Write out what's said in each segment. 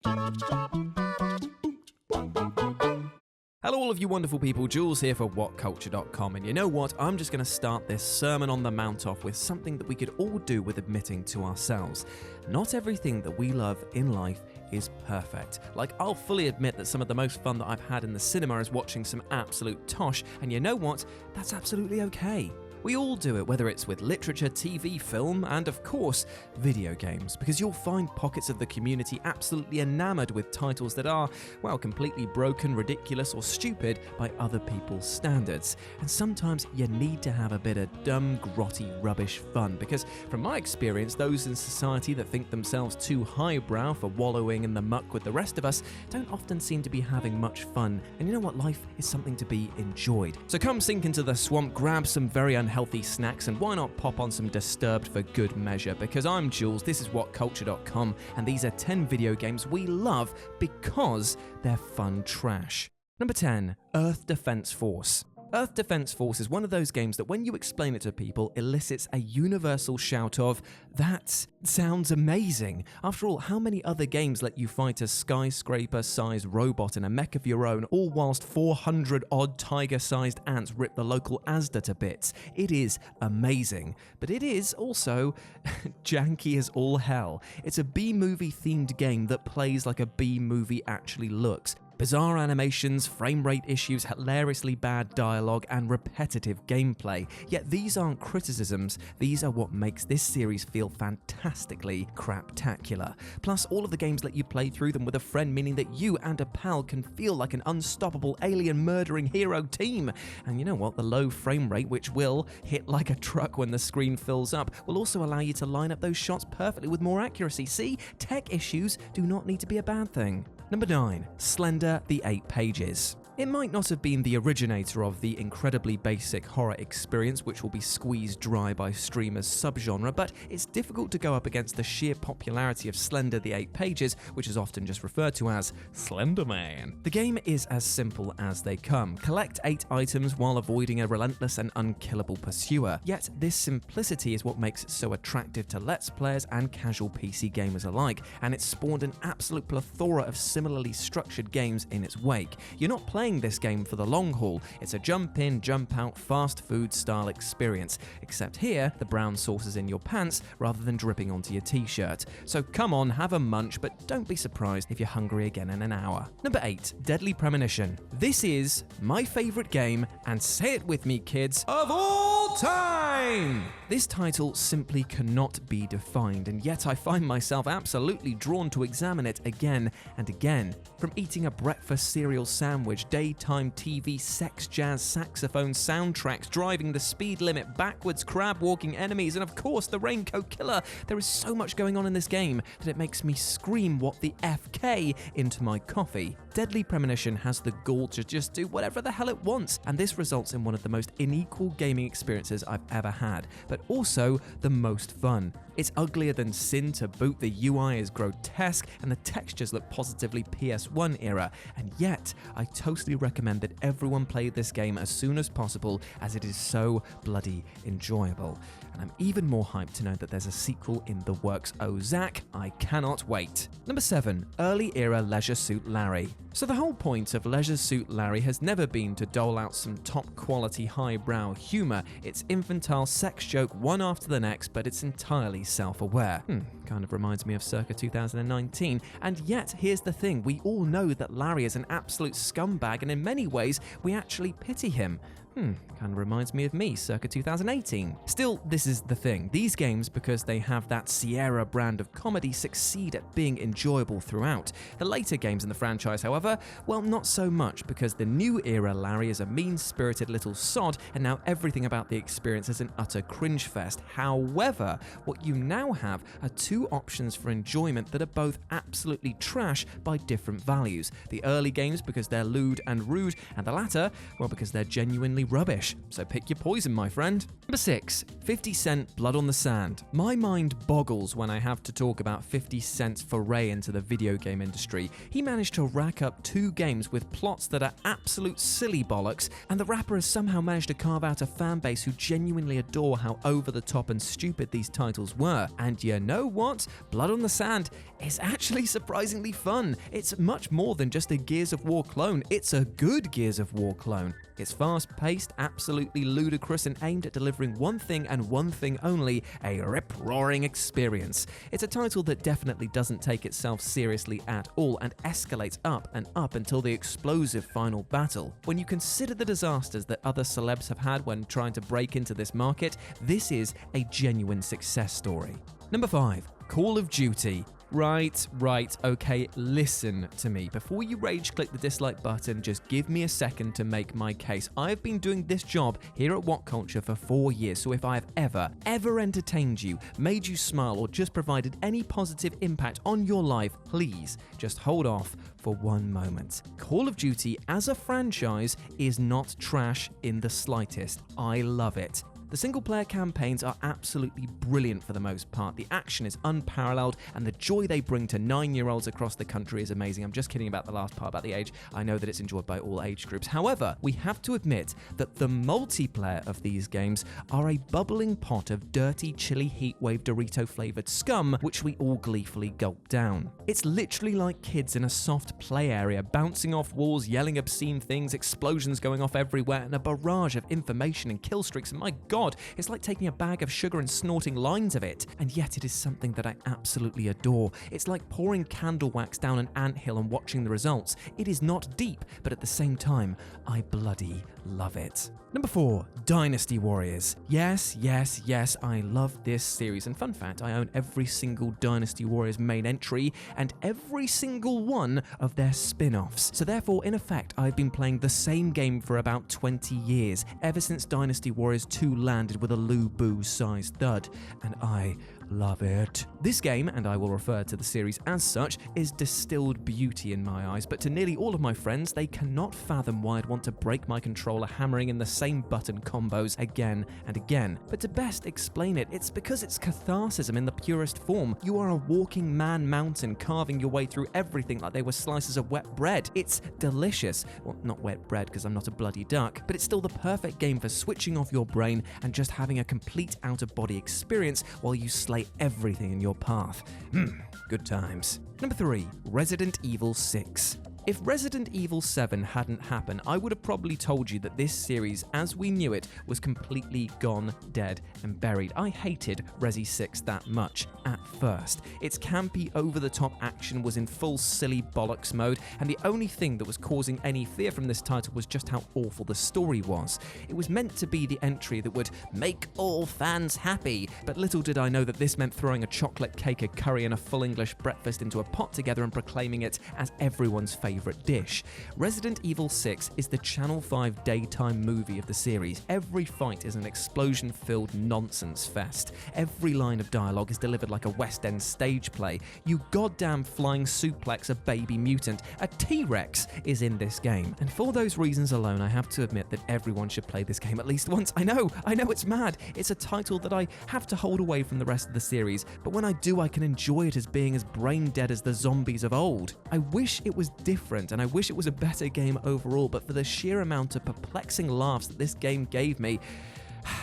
Hello all of you wonderful people, Jules here for WhatCulture.com, and you know what, I'm just going to start this Sermon on the Mount off with something that we could all do with admitting to ourselves. Not everything that we love in life is perfect. Like, I'll fully admit that some of the most fun that I've had in the cinema is watching some absolute tosh, and you know what, that's absolutely okay. We all do it, whether it's with literature, TV, film, and of course, video games, because you'll find pockets of the community absolutely enamored with titles that are, well, completely broken, ridiculous, or stupid by other people's standards. And sometimes you need to have a bit of dumb, grotty, rubbish fun, because from my experience, those in society that think themselves too highbrow for wallowing in the muck with the rest of us don't often seem to be having much fun. And you know what? Life is something to be enjoyed. So come sink into the swamp, grab some very unhealthy snacks, and why not pop on some Disturbed for good measure, because I'm Jules, this is WhatCulture.com, and these are 10 video games we love because they're fun trash. Number 10, Earth Defense Force. Earth Defense Force is one of those games that when you explain it to people elicits a universal shout of, that sounds amazing. After all, how many other games let you fight a skyscraper-sized robot in a mech of your own, all whilst 400-odd tiger-sized ants rip the local Asda to bits? It is amazing, but it is also janky as all hell. It's a B-movie themed game that plays like a B-movie actually looks. Bizarre animations, frame rate issues, hilariously bad dialogue, and repetitive gameplay. Yet these aren't criticisms, these are what makes this series feel fantastically craptacular. Plus, all of the games let you play through them with a friend, meaning that you and a pal can feel like an unstoppable alien murdering hero team. And you know what? The low frame rate, which will hit like a truck when the screen fills up, will also allow you to line up those shots perfectly with more accuracy. See, tech issues do not need to be a bad thing. Number 9, Slender, the 8 Pages. It might not have been the originator of the incredibly basic horror experience which will be squeezed dry by streamers' subgenre, but it's difficult to go up against the sheer popularity of Slender the 8 Pages, which is often just referred to as Slender Man. The game is as simple as they come. Collect 8 items while avoiding a relentless and unkillable pursuer. Yet this simplicity is what makes it so attractive to Let's Players and casual PC gamers alike, and it's spawned an absolute plethora of similarly structured games in its wake. You're not playing this game for the long haul. It's a jump in, jump out, fast food style experience. Except here, the brown sauce is in your pants rather than dripping onto your t-shirt. So come on, have a munch, but don't be surprised if you're hungry again in an hour. Number 8, Deadly Premonition. This is my favorite game, and say it with me, kids, of all time! This title simply cannot be defined, and yet I find myself absolutely drawn to examine it again and again. From eating a breakfast cereal sandwich, daytime TV, sex, jazz, saxophone, soundtracks, driving the speed limit, backwards, crab walking enemies, and of course the Raincoat Killer, there is so much going on in this game that it makes me scream what the FK into my coffee. Deadly Premonition has the gall to just do whatever the hell it wants, and this results in one of the most unequal gaming experiences I've ever had, but also the most fun. It's uglier than sin to boot, the UI is grotesque, and the textures look positively PS1 era, and yet I totally recommend that everyone play this game as soon as possible, as it is so bloody enjoyable. And I'm even more hyped to know that there's a sequel in the works. Oh, Zach, I cannot wait. Number 7, Early Era Leisure Suit Larry. So the whole point of Leisure Suit Larry has never been to dole out some top quality highbrow humour. It's infantile sex joke one after the next, but it's entirely self-aware. Kind of reminds me of circa 2019. And yet, here's the thing, we all know that Larry is an absolute scumbag, and in many ways, we actually pity him. Kind of reminds me of me, circa 2018. Still, this is the thing. These games, because they have that Sierra brand of comedy, succeed at being enjoyable throughout. The later games in the franchise, however, well, not so much, because the new era Larry is a mean-spirited little sod, and now everything about the experience is an utter cringe fest. However, what you now have are 2 options for enjoyment that are both absolutely trash by different values. The early games because they're lewd and rude, and the latter, well, because they're genuinely genuinely rubbish. So pick your poison, my friend. Number 6, 50 Cent Blood on the Sand. My mind boggles when I have to talk about 50 Cent's foray into the video game industry. He managed to rack up 2 games with plots that are absolute silly bollocks, and the rapper has somehow managed to carve out a fan base who genuinely adore how over the top and stupid these titles were. And you know what? Blood on the Sand is actually surprisingly fun. It's much more than just a Gears of War clone. It's a good Gears of War clone. It's fast-paced, absolutely ludicrous, and aimed at delivering one thing and one thing only, a rip-roaring experience. It's a title that definitely doesn't take itself seriously at all and escalates up and up until the explosive final battle. When you consider the disasters that other celebs have had when trying to break into this market, this is a genuine success story. Number 5, Call of Duty. Right, okay, listen to me. Before you rage click the dislike button, just give me a second to make my case. I've been doing this job here at WhatCulture for 4 years, so if I have ever entertained you, made you smile, or just provided any positive impact on your life, please just hold off for one moment. Call of Duty as a franchise is not trash in the slightest. I love it. The single-player campaigns are absolutely brilliant for the most part. The action is unparalleled, and the joy they bring to 9-year-olds across the country is amazing. I'm just kidding about the last part about the age. I know that it's enjoyed by all age groups. However, we have to admit that the multiplayer of these games are a bubbling pot of dirty, chili heatwave Dorito-flavored scum, which we all gleefully gulp down. It's literally like kids in a soft play area, bouncing off walls, yelling obscene things, explosions going off everywhere, and a barrage of information and kill streaks. And my God, it's like taking a bag of sugar and snorting lines of it. And yet it is something that I absolutely adore. It's like pouring candle wax down an anthill and watching the results. It is not deep, but at the same time, I bloody love it. Number 4, Dynasty Warriors. Yes, I love this series. And fun fact, I own every single Dynasty Warriors main entry and every single one of their spin-offs. So therefore, in effect, I've been playing the same game for about 20 years, ever since Dynasty Warriors 2 landed with a Lu-Bu-sized thud, and I love it. This game, and I will refer to the series as such, is distilled beauty in my eyes, but to nearly all of my friends, they cannot fathom why I'd want to break my controller hammering in the same button combos again and again. But to best explain it, it's because it's catharsism in the purest form. You are a walking man-mountain, carving your way through everything like they were slices of wet bread. It's delicious. Well, not wet bread, because I'm not a bloody duck, but it's still the perfect game for switching off your brain and just having a complete out-of-body experience while you slay everything in your path. Good times. Number 3, Resident Evil 6. If Resident Evil 7 hadn't happened, I would have probably told you that this series, as we knew it, was completely gone, dead, and buried. I hated Resi 6 that much at first. Its campy, over-the-top action was in full silly bollocks mode, and the only thing that was causing any fear from this title was just how awful the story was. It was meant to be the entry that would make all fans happy, but little did I know that this meant throwing a chocolate cake, a curry, and a full English breakfast into a pot together and proclaiming it as everyone's favourite dish. Resident Evil 6 is the Channel 5 daytime movie of the series. Every fight is an explosion-filled nonsense fest. Every line of dialogue is delivered like a West End stage play. You goddamn flying suplex a baby mutant. A T-Rex is in this game. And for those reasons alone, I have to admit that everyone should play this game at least once. I know, it's mad. It's a title that I have to hold away from the rest of the series, but when I do, I can enjoy it as being as brain dead as the zombies of old. I wish it was different, and I wish it was a better game overall, but for the sheer amount of perplexing laughs that this game gave me,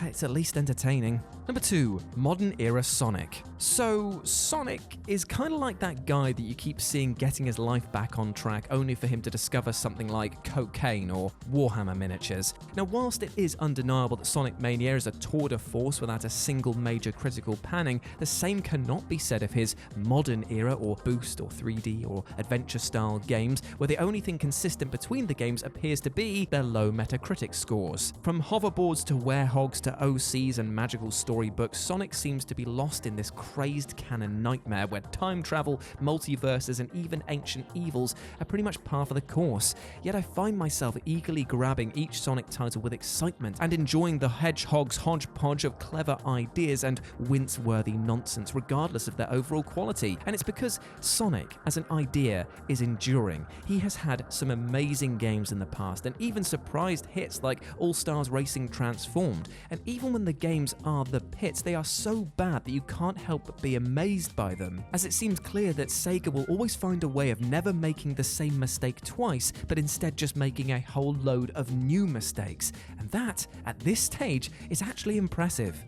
it's at least entertaining. Number 2, modern era Sonic. So, Sonic is kind of like that guy that you keep seeing getting his life back on track only for him to discover something like cocaine or Warhammer miniatures. Now, whilst it is undeniable that Sonic Mania is a tour de force without a single major critical panning, the same cannot be said of his modern era or boost or 3D or adventure style games, where the only thing consistent between the games appears to be their low Metacritic scores. From hoverboards to werewolves hedgehogs to OCs and magical storybooks, Sonic seems to be lost in this crazed canon nightmare where time travel, multiverses, and even ancient evils are pretty much par for the course. Yet I find myself eagerly grabbing each Sonic title with excitement and enjoying the hedgehog's hodgepodge of clever ideas and wince-worthy nonsense regardless of their overall quality. And it's because Sonic, as an idea, is enduring. He has had some amazing games in the past and even surprised hits like All-Stars Racing Transformed. And even when the games are the pits, they are so bad that you can't help but be amazed by them, as it seems clear that Sega will always find a way of never making the same mistake twice, but instead just making a whole load of new mistakes. And that, at this stage, is actually impressive.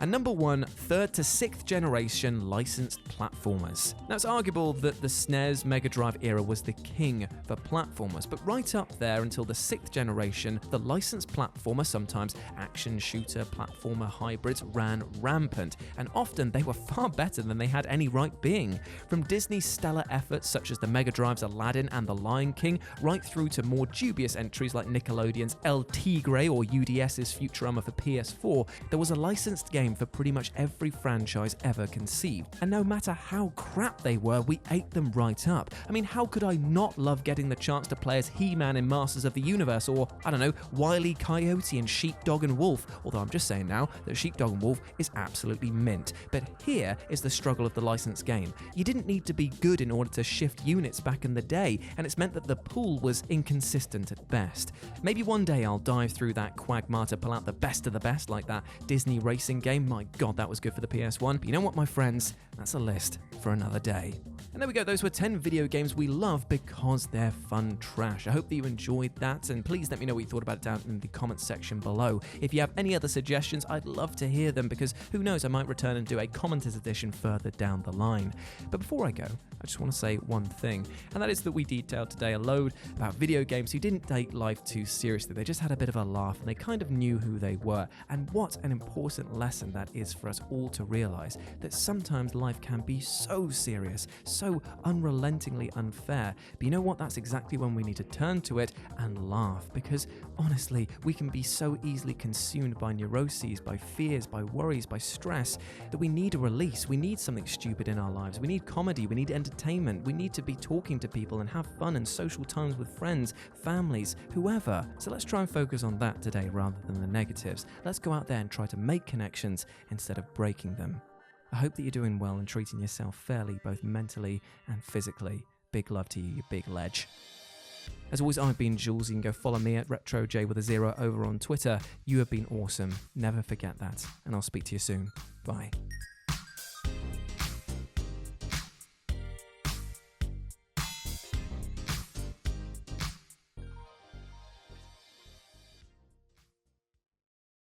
And number 1, 3rd to 6th generation licensed platformers. Now it's arguable that the SNES Mega Drive era was the king for platformers, but right up there until the 6th generation, the licensed platformer, sometimes action shooter platformer hybrids, ran rampant, and often they were far better than they had any right being. From Disney's stellar efforts such as the Mega Drive's Aladdin and The Lion King, right through to more dubious entries like Nickelodeon's El Tigre or UDS's Futurama for PS4, there was a licensed game for pretty much every franchise ever conceived. And no matter how crap they were, we ate them right up. I mean, how could I not love getting the chance to play as He-Man in Masters of the Universe, or, I don't know, Wile E. Coyote in Sheepdog and Wolf, although I'm just saying now that Sheepdog and Wolf is absolutely mint. But here is the struggle of the licensed game. You didn't need to be good in order to shift units back in the day, and it's meant that the pool was inconsistent at best. Maybe one day I'll dive through that quagmire to pull out the best of the best, like that Disney racing game. My god, that was good for the PS1. But you know what, my friends? That's a list for another day. And there we go, those were 10 video games we love because they're fun trash. I hope that you enjoyed that, and please let me know what you thought about it down in the comments section below. If you have any other suggestions, I'd love to hear them, because who knows, I might return and do a commenters edition further down the line. But before I go, I just want to say one thing, and that is that we detailed today a load about video games who didn't take life too seriously. They just had a bit of a laugh, and they kind of knew who they were. And what an important lesson that is for us all to realize, that sometimes life can be so serious, so unrelentingly unfair. But you know what? That's exactly when we need to turn to it and laugh, because honestly, we can be so easily consumed by neuroses, by fears, by worries, by stress, that we need a release. We need something stupid in our lives. We need comedy. We need entertainment. We need to be talking to people and have fun and social times with friends, families, whoever. So let's try and focus on that today rather than the negatives. Let's go out there and try to make connections instead of breaking them. I hope that you're doing well and treating yourself fairly, both mentally and physically. Big love to you, you big ledge. As always, I've been Jules. You can go follow me at RetroJ with a 0 over on Twitter. You have been awesome. Never forget that. And I'll speak to you soon. Bye.